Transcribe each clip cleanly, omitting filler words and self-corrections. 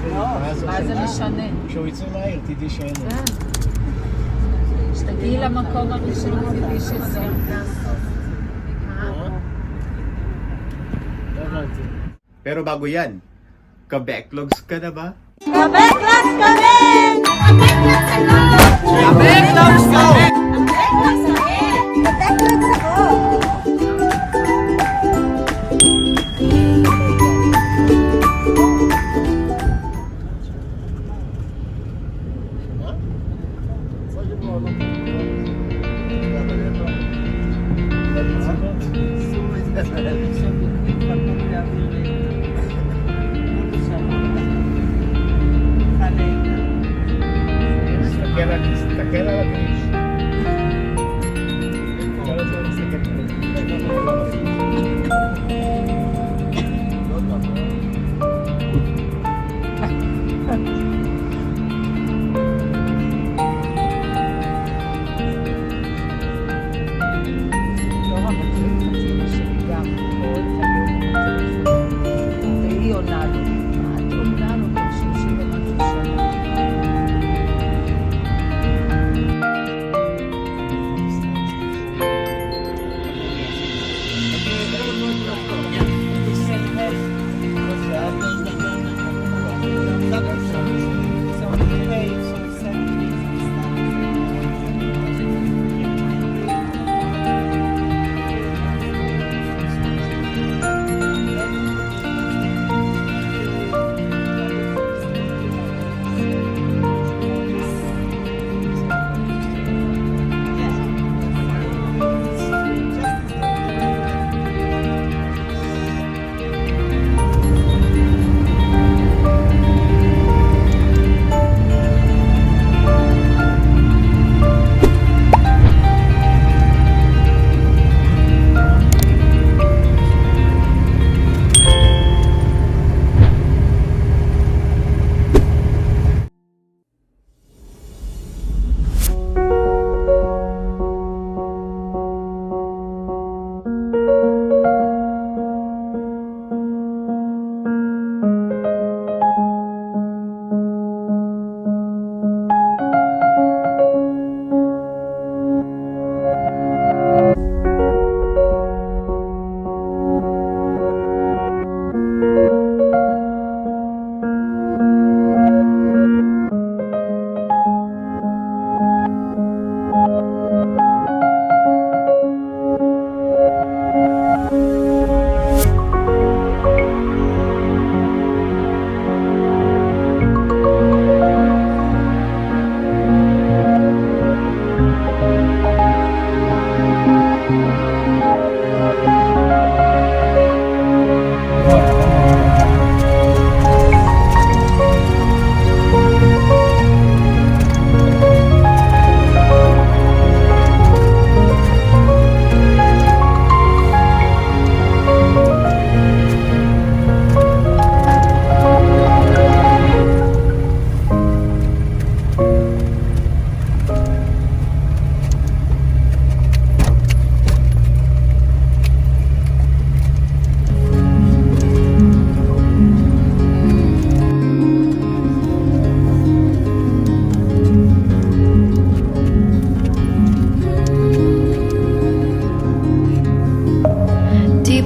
מה זה משנה? כשהוא יצא מהעיר, תדעי שאין לו. שתגיעי למקום הראשון, תדעי שזה. Pero bago yan, ka-backlogs ka na ba? Ka-backlogs kami! Ka-backlogs ako! Ka-backlogs ka! Ka-backlogs kami! Ka-backlogs ako! תסתכל על הכביש.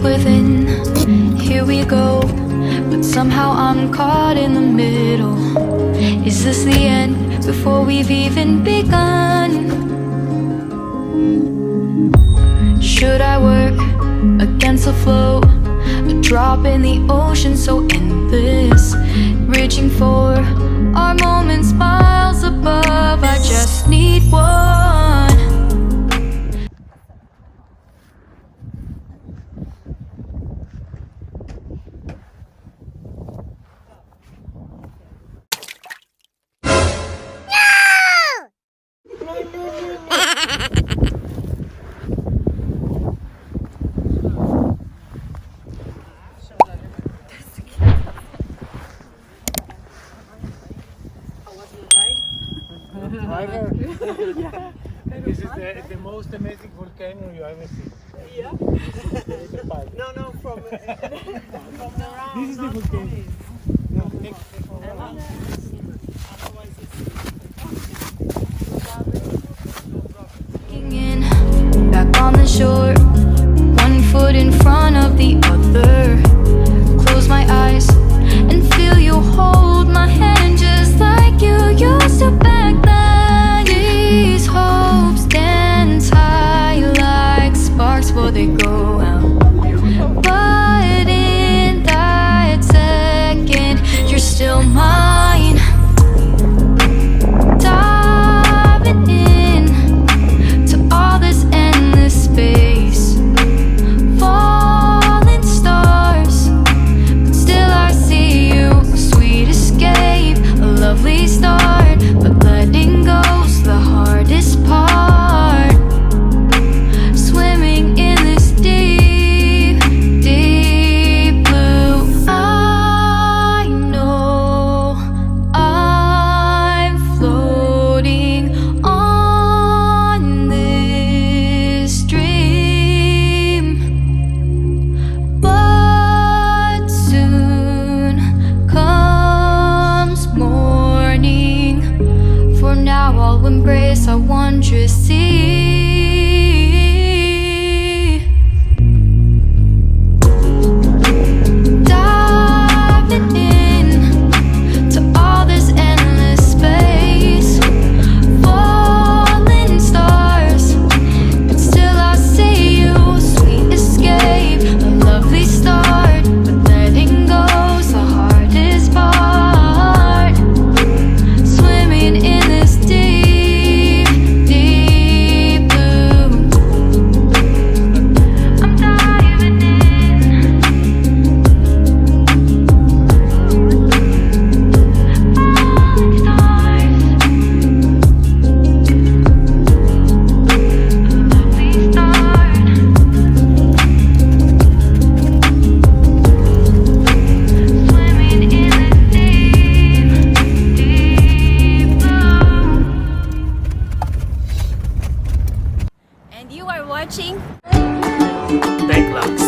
within, here we go, but somehow I'm caught in the middle. Is this the end before we've even begun? Should I work against the flow, a drop in the ocean so endless, reaching for our moments miles above? I just need one. This is the most amazing volcano you ever see. Yeah. No, from around. This is the volcano. No. In, back on the shore, one foot in front of the other. Close my eyes and feel you hold my hand just like you used to back then. These hopes dance high like sparks before they go out. But in that second, you're still mine. Diving in to all this endless space, falling stars, but still I see you. A sweet escape, a lovely start, but letting go's the hardest part. Swimming in this deep, deep blue. I know I'm floating on this dream, but soon comes morning. For now I'll embrace our wondrous sea. Diving in to all this endless space, falling stars, but still I see you. Sweet escape, a lovely start, but letting go's the hardest part. Swimming in this deep, deep blue. I'm diving in. Falling stars, a lovely start. Swimming in this deep, deep blue. And you are watching Backlux.